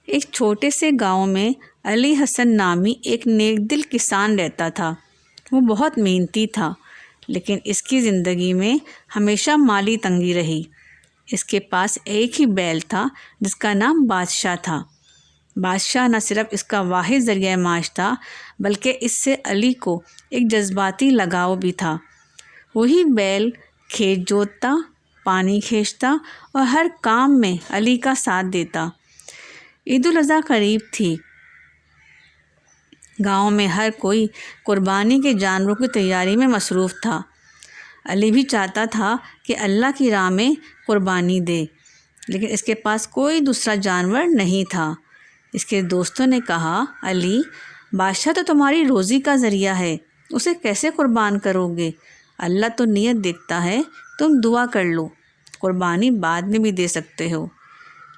ایک چھوٹے سے گاؤں میں علی حسن نامی ایک نیک دل کسان رہتا تھا۔ وہ بہت محنتی تھا، لیکن اس کی زندگی میں ہمیشہ مالی تنگی رہی۔ اس کے پاس ایک ہی بیل تھا جس کا نام بادشاہ تھا۔ بادشاہ نہ صرف اس کا واحد ذریعہ معاش تھا، بلکہ اس سے علی کو ایک جذباتی لگاؤ بھی تھا۔ وہی بیل کھیت جوتتا، پانی کھینچتا اور ہر کام میں علی کا ساتھ دیتا۔ عید الاضحیٰ قریب تھی۔ گاؤں میں ہر کوئی قربانی کے جانوروں کی تیاری میں مصروف تھا۔ علی بھی چاہتا تھا کہ اللہ کی راہ میں قربانی دے، لیکن اس کے پاس کوئی دوسرا جانور نہیں تھا۔ اس کے دوستوں نے کہا، علی، بادشاہ تو تمہاری روزی کا ذریعہ ہے، اسے کیسے قربان کرو گے؟ اللہ تو نیت دیکھتا ہے، تم دعا کر لو، قربانی بعد میں بھی دے سکتے ہو۔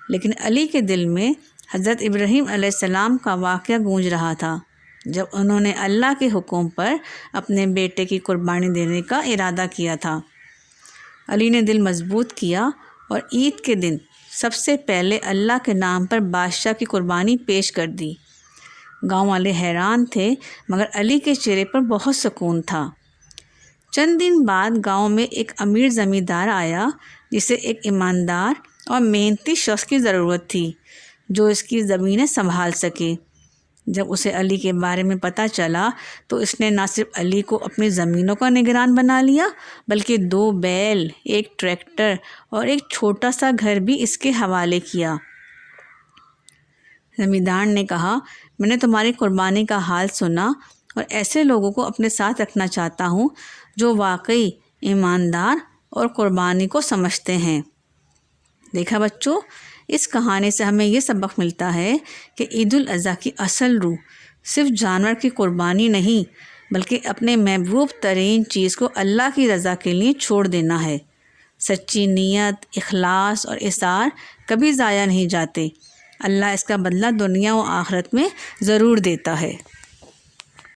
لیکن علی کے دل میں حضرت ابراہیم علیہ السلام کا واقعہ گونج رہا تھا، جب انہوں نے اللہ کے حکم پر اپنے بیٹے کی قربانی دینے کا ارادہ کیا تھا۔ علی نے دل مضبوط کیا اور عید کے دن سب سے پہلے اللہ کے نام پر بادشاہ کی قربانی پیش کر دی۔ گاؤں والے حیران تھے، مگر علی کے چہرے پر بہت سکون تھا۔ چند دن بعد گاؤں میں ایک امیر زمیندار آیا، جسے ایک ایماندار اور محنتی شخص کی ضرورت تھی جو اس کی زمینیں سنبھال سکے۔ جب اسے علی کے بارے میں پتہ چلا تو اس نے نہ صرف علی کو اپنی زمینوں کا نگران بنا لیا، بلکہ 2 بیل، ایک ٹریکٹر اور ایک چھوٹا سا گھر بھی اس کے حوالے کیا۔ زمیندار نے کہا، میں نے تمہاری قربانی کا حال سنا اور ایسے لوگوں کو اپنے ساتھ رکھنا چاہتا ہوں جو واقعی ایماندار اور قربانی کو سمجھتے ہیں۔ دیکھا بچوں، اس کہانی سے ہمیں یہ سبق ملتا ہے کہ عید الاضحیٰ کی اصل روح صرف جانور کی قربانی نہیں، بلکہ اپنے محبوب ترین چیز کو اللہ کی رضا کے لیے چھوڑ دینا ہے۔ سچی نیت، اخلاص اور اثار کبھی ضائع نہیں جاتے۔ اللہ اس کا بدلہ دنیا و آخرت میں ضرور دیتا ہے۔